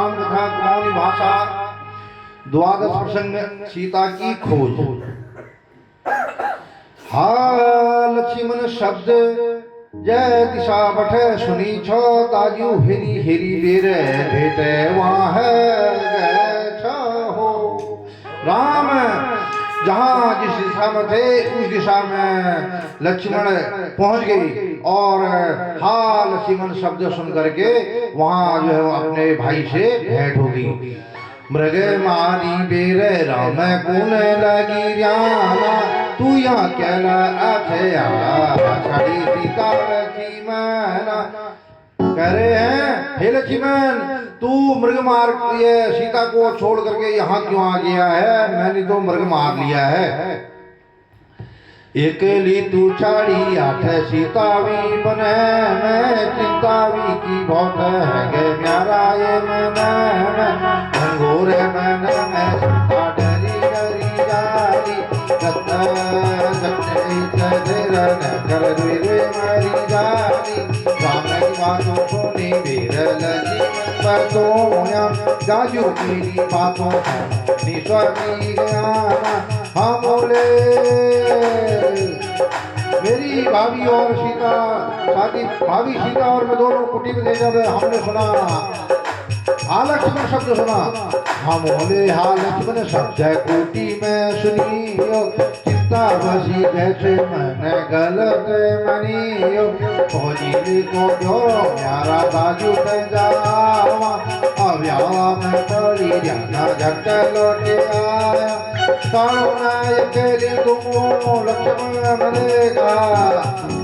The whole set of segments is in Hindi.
राम कथा कुमाऊनी भाषा द्वादश प्रसंग सीता की खोज। हा लक्ष्मण शब्द जय दिशा बठे सुनी छो ताजू हेरी हेरी बेरे भेटे वहाँ है गए छो। राम जहाँ जिस दिशा में थे उस दिशा में लक्ष्मण पहुंच गई और हा लक्ष्मण शब्द सुन करके वहाँ जो है अपने भाई से भेंट होगी। मृग मारी बेरे राम गुण लगी जाना तू यहाँ कहला छड़ी सीता लक्ष्मण कह रहे हैं हे लक्ष्मण तू मृग मार ये सीता को छोड़ करके यहाँ क्यों आ गया है? मैंने तो मृग मार लिया है। अकेली तू छाड़ी आठ सीता भी बने मैं चिंता भी की बहुत है गे म्यारा ये मैंने घनघोर मैंने मैं सीता डरी डरी जारी कर रे मारी जारी राम की बातों को नहीं बेरल जीवन पर तो जाजू मेरी बातों का निस्वर की गया हम बोले मेरी भाभी और सीता शादी भाभी सीता और मैं दोनों कुटी में ले जावे। हमने सुना हा लक्ष्मण शब्द सुना हम बोले हा लक्ष्मण शब्द कुटी में सुनी चिंता बसी जैसे मैंने गलत मनी फौजी को जो प्यारा बाजू जावा अब यहाँ में पड़ी जाना झट लौटे आया तुमको लक्ष्मण मरेगा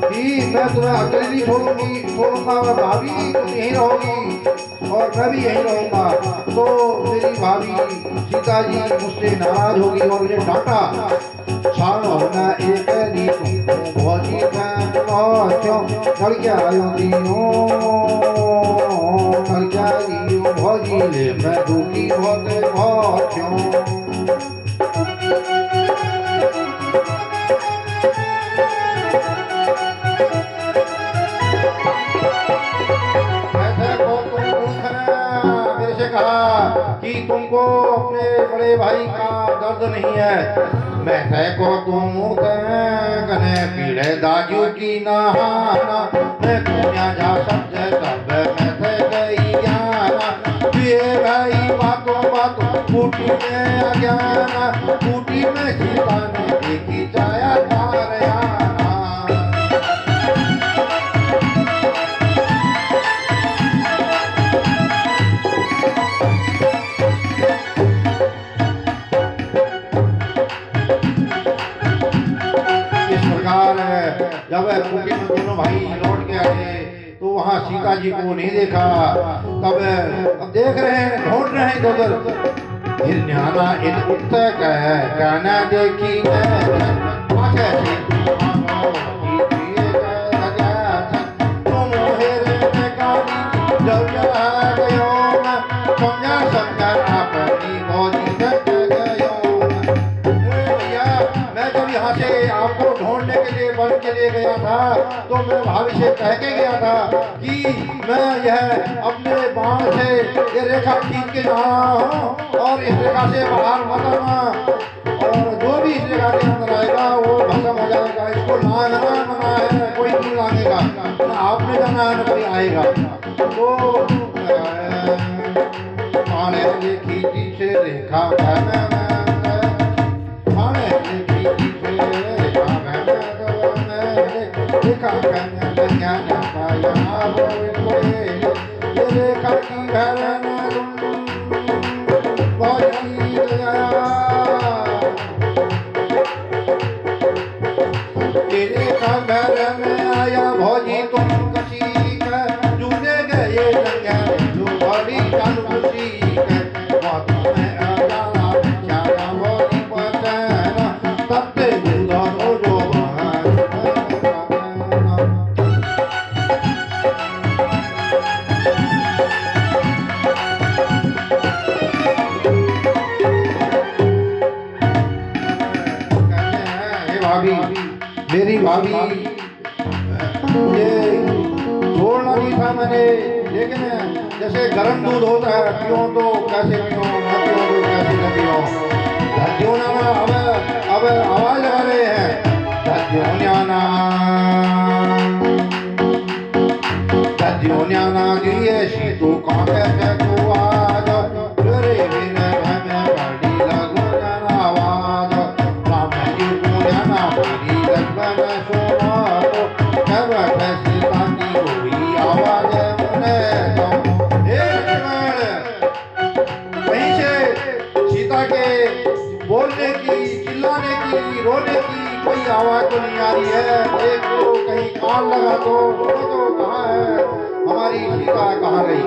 कि मैं तुम्हें अकेली छोड़ूंगा मैं भाभी तुम यहीं रहोगी और मैं भी यहीं रहूंगा। तो मेरी भाभी सीता जी मुझसे नाराज होगी और मुझे डांटा होना एक तुमको भौजी क्यों चल क्या आयो चल क्या भौजी ले मैं दुखी बहुत क्यों। कि तुमको अपने बड़े भाई का दर्द नहीं है। मैं को तुम कने पीड़े दाजू की नहाना मैं कुनिया जा शब्द तब मैं थे गई जाना ये भाई बातों बातों कूटी में अज्ञाना कूटी में सीता ने देखी जाया जब कुटी में दोनों भाई लौट के आए तो वहाँ सीता जी को नहीं देखा। तब अब देख रहे हैं ढूंढ रहे हैं उधर हिरण्याना इन उत्तर कहना देखी आपको ढूंढने के लिए बन के लिए गया था तो मैं भाभी से कह के गया था कि मैं यह अपने बाण से ये रेखा खींच के जा रहा हूँ और इस रेखा से बाहर मत आना और जो भी इस रेखा के अंदर आएगा वो भस्म हो जाएगा। इसको लांघना मना है, कोई नहीं लांघेगा ना आपने जाना है ना कोई आएगा। तो बाणे से खींची से रेखा तेरे का घर में आया भौजी तुम कसी जूने गए जो बड़ी खुशी मेरी भाभी ये छोड़ना नहीं था मैंने, लेकिन जैसे गर्म दूध होता है, पियो तो कैसे पियो, न पियो तो कैसे न पियो। धज्योन्याना अब आवाज लगा रहे हैं, धज्योन्याना धज्योन्याना दिए शीतु कांटे से तू आज तेरे बिना हमें बड़ी लगो जाना आवाज। राम जी को जाना मेरी लक्ष्मण सोना तो जब सीता की हुई आवाज मुने तो कहीं से सीता के बोलने की, चिल्लाने की, रोने की कोई आवाज तो नहीं आ रही है। देखो कहीं कान लगा तो कहाँ है हमारी सीता, कहाँ गई।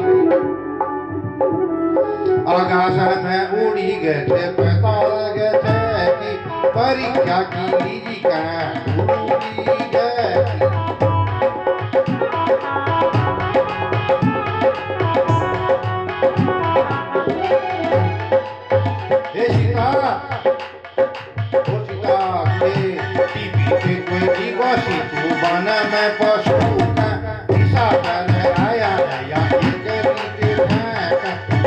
आकाश में उड़ी गए थे, पैताल गए थे कि परीक्षा की लीजी मैं पशु दिशा कर आया नया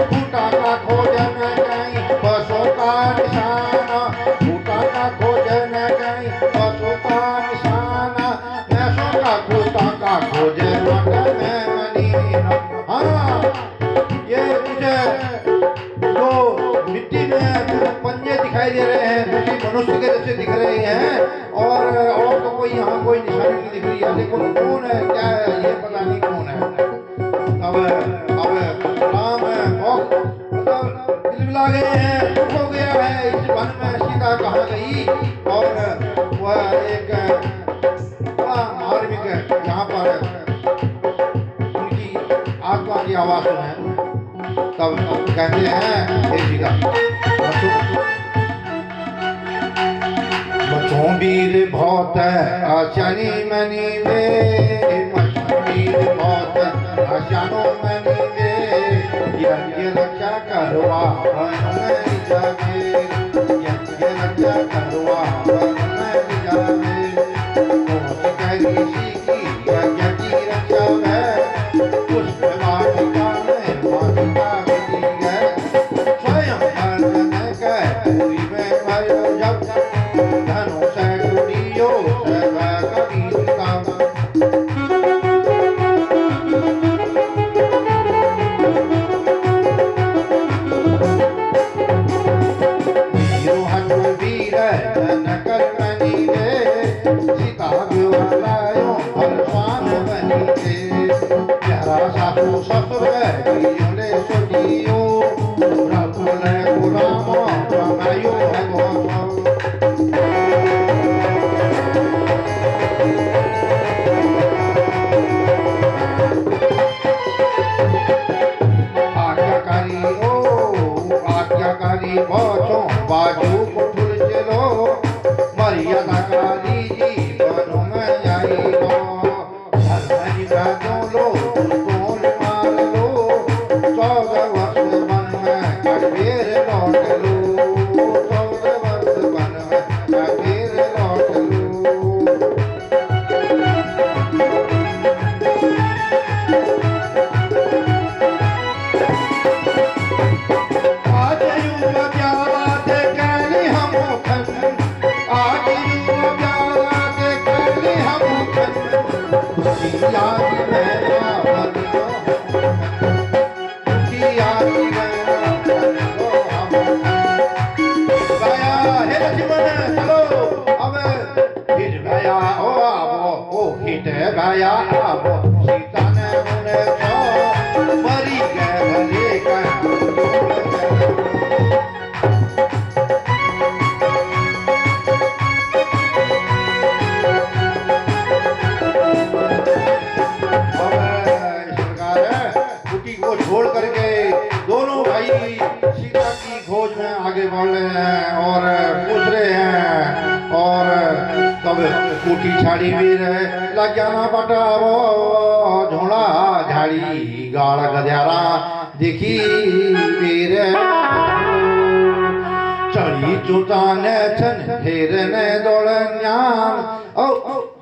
टूटा का खोजन गई पशु का निशान, टूटा का खोजन गई पशु का निशान, नशों का टूटा का खोजन में मनी। हाँ ये मुझे जो मिट्टी में पंजे दिखाई दे रहे हैं किसी मनुष्य के जैसे दिख रहे हैं, और तो कोई यहाँ कोई निशानी नहीं दिख रही है। लेकिन कौन है, क्या है, ये पता नहीं कौन है। अब राम बहुत मतलब दिलमिला गए हैं, दुख हो गया है इस वन में सीता कहाँ गई। और वह एक मार्मिक यहाँ पर उनकी आत्मा की आवाज सुने, तब कहते हैं हे सीता मचों वीर बहुत आशानी मनी में, मचों वीर बहुत आशानो मनी में, यज्ञ रक्षा करवा में जावे, यज्ञ रक्षा करवा में जावे। बहुत कही की यज्ञ की रक्षा में पुष्प वाटिका में वाटिका मिली है, स्वयं अर्जन कह पूरी में भयो जब धनुष गुड़ियो सर्व कबीरता। वीर धन कर्मणि में सीता विवालायो फलवान बनी के, प्यारा सासु ससुर ले सुनियो रघुल गुराम रमायो आज्ञाकारी बचो बाजू कुठुल चलो, मर्यादा काली जीवन में आई लो, धर्म निभाजो लो तोल मार लो, 14 वर्ष वन में कबीर लौट लो, 14 वर्ष वन में कबीर लौट लो। गया अब सीता ने उन्हें तो मरी गए भले कुटी को छोड़ करके दोनों भाई सीता की खोज में आगे बढ़ रहे हैं और पूछ रहे हैं। और तब कुटी छाड़ी भी रहे लग जाना पटावो झोला झाड़ी गाड़ गद्यारा देखी वीर चढ़ी चुताने छन फेरने दौड़न्यान। और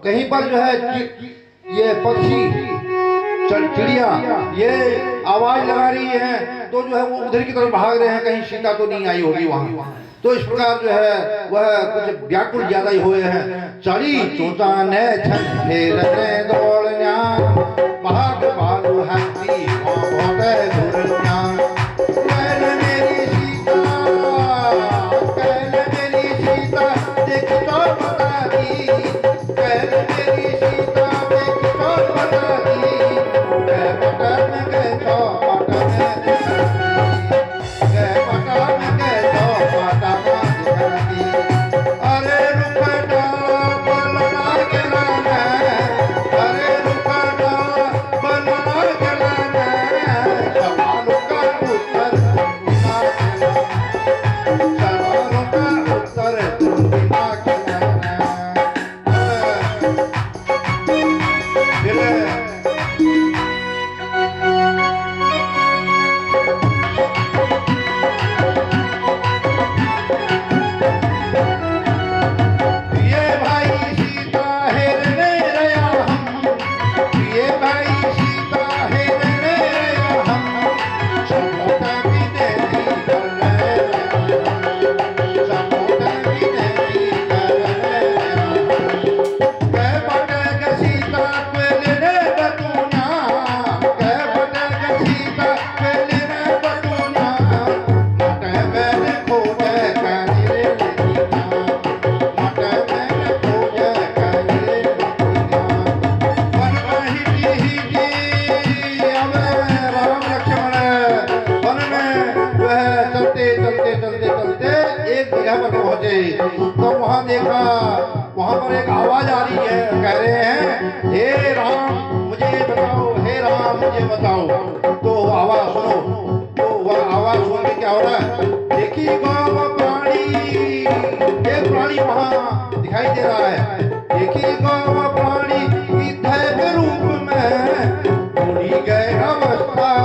कहीं पर जो है ये पक्षी चिड़िया ये आवाज लगा रही है तो जो है वो उधर की तरफ भाग रहे हैं, कहीं सीता तो नहीं आई होगी वहां। तो इस प्रकार जो है वह कुछ व्याकुल ज्यादा ही हुए हैं। चली चोचा ने छन फेर ने दौड़न्या भाग भालू हंसी बहुत दुरन्या कैल मेरी सीता देख तो बता दी कैल मेरी सीता देख तो बता दी पटन गए तो पटन गए पटन गए तो पटन अरे रुपटा बलना गलाना अरे रुपटा बलना गलाना सवालों का उत्तर बिना सवालों का उत्तर बिना तो वहां देखा, वहां पर एक आवाज आ रही है, कह रहे हैं हे राम मुझे बताओ, हे राम मुझे बताओ। तो आवाज सुनो, तो वह आवाज सुन के क्या हो रहा है, देखी गौ प्राणी, एक प्राणी वहां दिखाई दे रहा है, देखी गौ प्राणी गिद्ध के रूप में भूली गए अवस्था।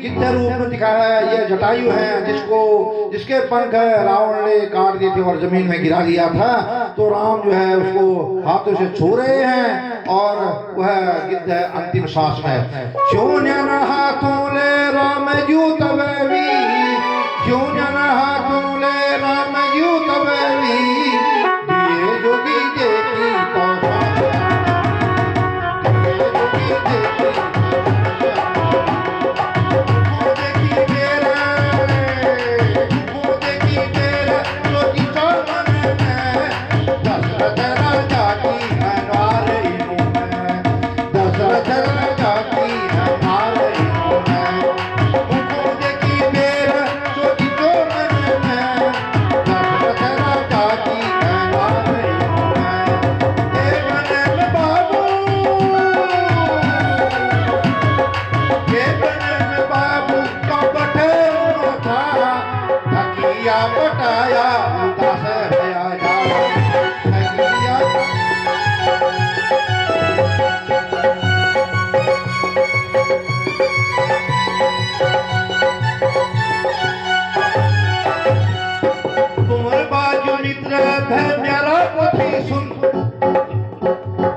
गिद्ध रूप में दिखाया है, यह जटायु है जिसके पंख रावण ने काट दिए थे और जमीन में गिरा दिया था। तो राम जो है उसको हाथों से छू रहे हैं और वह गिद्ध अंतिम सांस में शून्य हाथों ले राम जू तबेवी, शून्य हाथों ले राम जू तबेवी, दिए जोगी देखी तो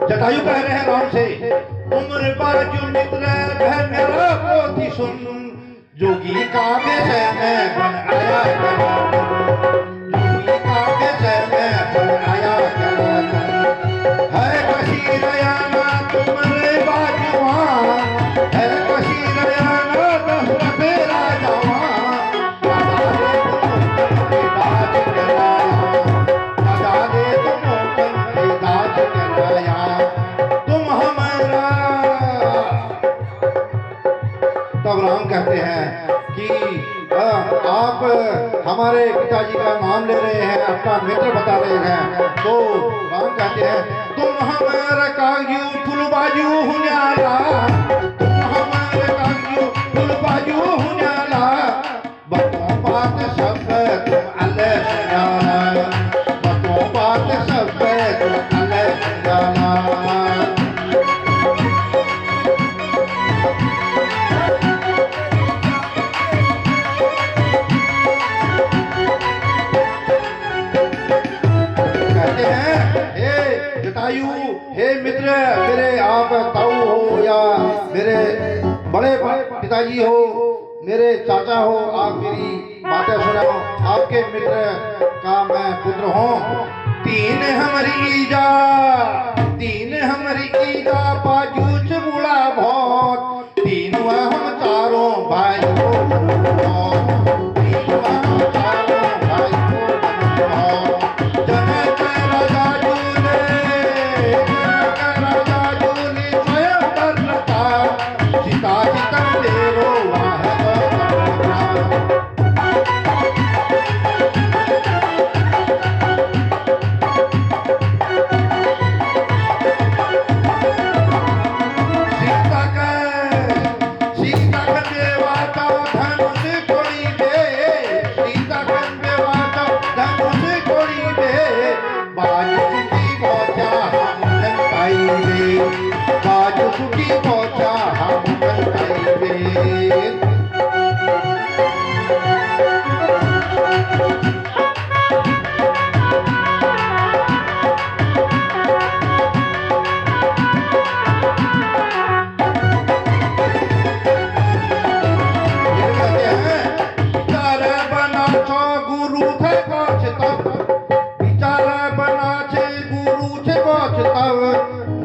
जटायु कह रहे हैं राम से, उम्र बाजू मित्र भय मेरा पोथी सुन, जोगी का विषय में बन आया जोगी का विषय में बन आया है कशी रयाना तुमरे बाजुआ, है कशी रयाना दशरथ राजावा, तुम हमारा तब राम कहते हैं कि आप हमारे पिताजी का नाम ले रहे हैं, अपना मित्र बता रहे हैं। तो राम कहते हैं तुम हमारे काजू फूल बाजू हुन्याला, तुम हमारे काजू फूल बाजू हुन्याला, बतों बात सब तुम अलग जाना, बतों बात सब तुम अलग जाना। जटायु, हे मित्र, मेरे आप ताऊ हो या मेरे बड़े पिताजी हो, मेरे चाचा हो, आप मेरी बातें सुनो। आपके मित्र का मैं पुत्र हूँ। तीन हमारी ईजा बाजू से बुला बहुत, तीन हम चारों भाई को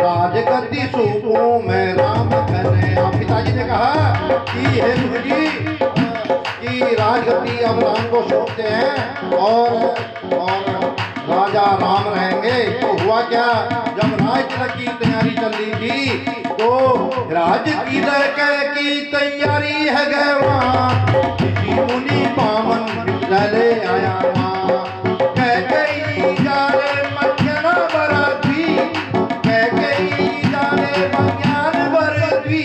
राजगद्दी सूपों में राम घने। अब पिताजी ने कहा कि हे गुरुजी कि राजगद्दी अब राम को सौंपते हैं और राजा राम रहेंगे। तो हुआ क्या, जब राज तिलक की तैयारी चल रही थी तो राज तिलक की तैयारी है गए वहाँ, किसी मुनि बामन ले आया वहाँ, कह गई जाले मज्ञना बराती, कह गई जाले मज्ञान बरती,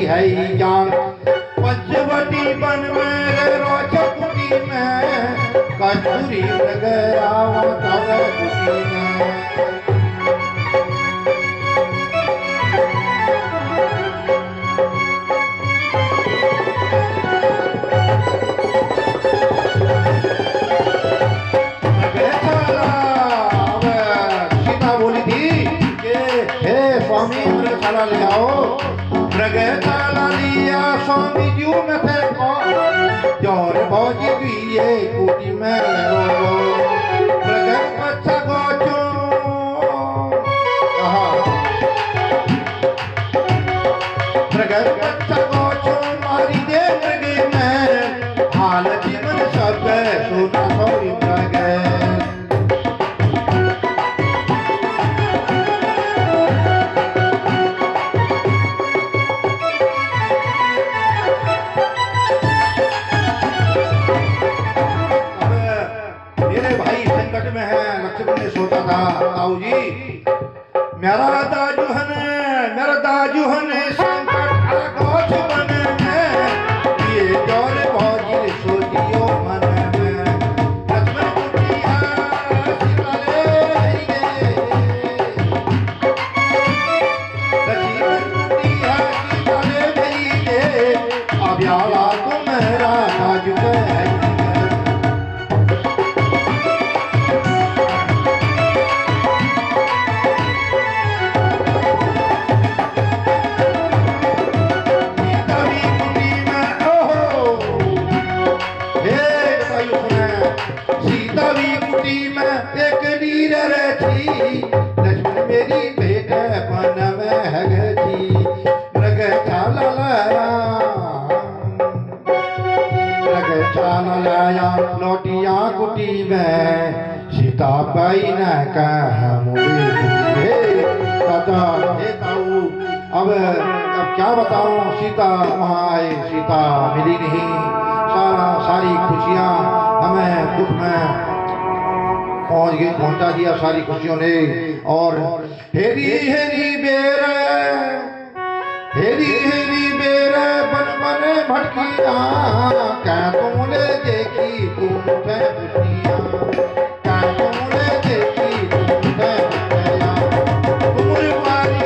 है जान पंचवटी बन में रोचकुटी में कस्तूरी प्रगरावा कवकुटी में। सीता बोली थी कि हे स्वामी मेरे साला ले आओ। प्रगताला लिया स्वामी जी में थे जोर भौजी दिए कुटी में लगो प्रगत अच्छा गोचो प्रगत अच्छा गोचो मारी दे लगे में हाल जीवन सब सोना सोई प्रगत। में है लक्ष्मण ने सोचा था ताऊ जी मेरा दाजुहन संकट आगोच बन में ये जोर भौजी सोचियो मन में। लक्ष्मण कुटिया सिताले गे लक्ष्मण कुटिया सिताले गे अब याला तुम्हारा दाजु है। सीता भी कुटी में एक नीर रहती, लक्ष्मण मेरी भेट बन में है गई। मृग चाल लाया, मृग चाल लाया लौटिया कुटी में, सीता पाई न कह मुझे दादा हे ताऊ। अब क्या बताऊं, सीता वहां आए, सीता मिली नहीं। सारी खुशियां हमें दुख में पहुंचा दिया, सारी खुशियों ने। और हेरी हेरी बेर, हेरी हेरी बेर बन बन भटकिया, क्या तुमने देखी तुम खुशियां, क्या तुमने देखी तुम खुशियां, तुमरे वाली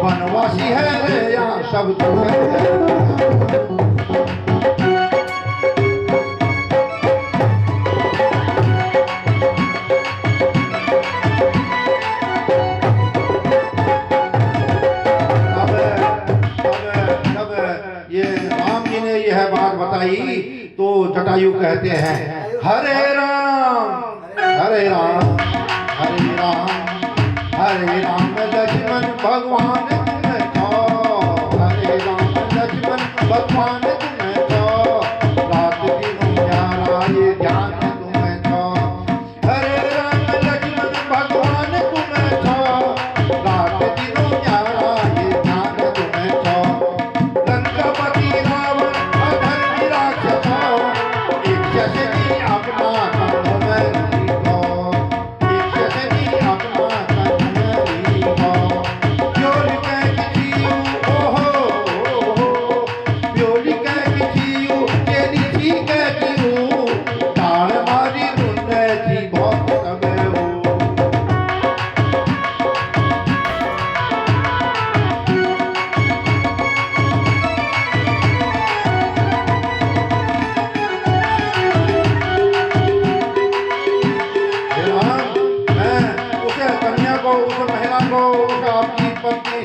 बनवासी है रे या सब ये राम जी ने यह बात बताई तो जटायु कहते हैं हरे राम हरे राम हरे राम हरे राम लक्ष्मण भगवान तुम्हें छो, हरे राम लक्ष्मण भगवान तुम्हें छो, रात दिन प्यारा ये ध्यान तुम्हें छो, हरे राम लक्ष्मण भगवान तुम्हें छो, रात दिन प्यारा ये ध्यान तुम्हें छो। लंकापति रावण अधर्मी राक्षस, एक शशि अपना कानों में जीतो, एक शशि अपना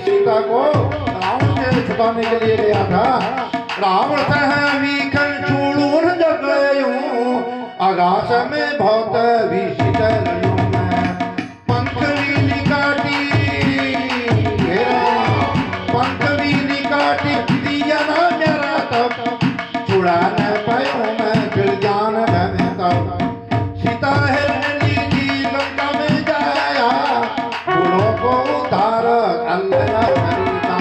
सीता को रावण से छुड़ाने के लिए गया था। रावण से विखन चूड़ून जग गयूं, आकाश में बहुत विशित लयूं मैं, पंख भी काटी पंख भी काटी दिया ना मेरा तब, छुड़ा न पायूं मैं फिर ज्ञान में तब। सीता है लंका में जाया, गुणों को उधार अल्लाह करीना,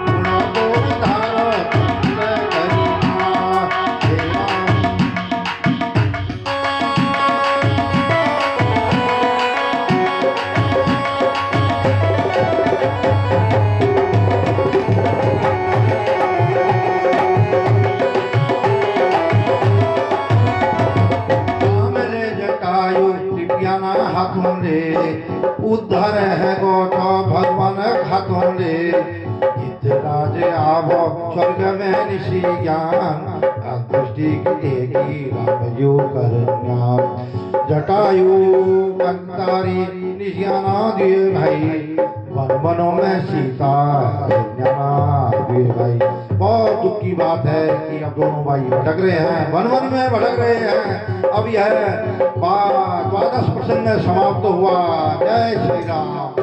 गुणों को उधार अल्लाह करीना। हे राम रे जटायु दिव्याना हाथों ले, उद्धर है गोठो भगवान खातों ले, राज आवो स्वर्ग में निशी ज्ञान, दृष्टि देखी राम जो करना। जटायु कंतारी निशाना दिए भाई, वन वनों में सीता दिए भाई। बहुत दुख की बात है कि अब दोनों भाई भटक रहे हैं, वन वन में भटक रहे हैं। अब यह 12 प्रसंग समाप्त हुआ। जय श्री राम।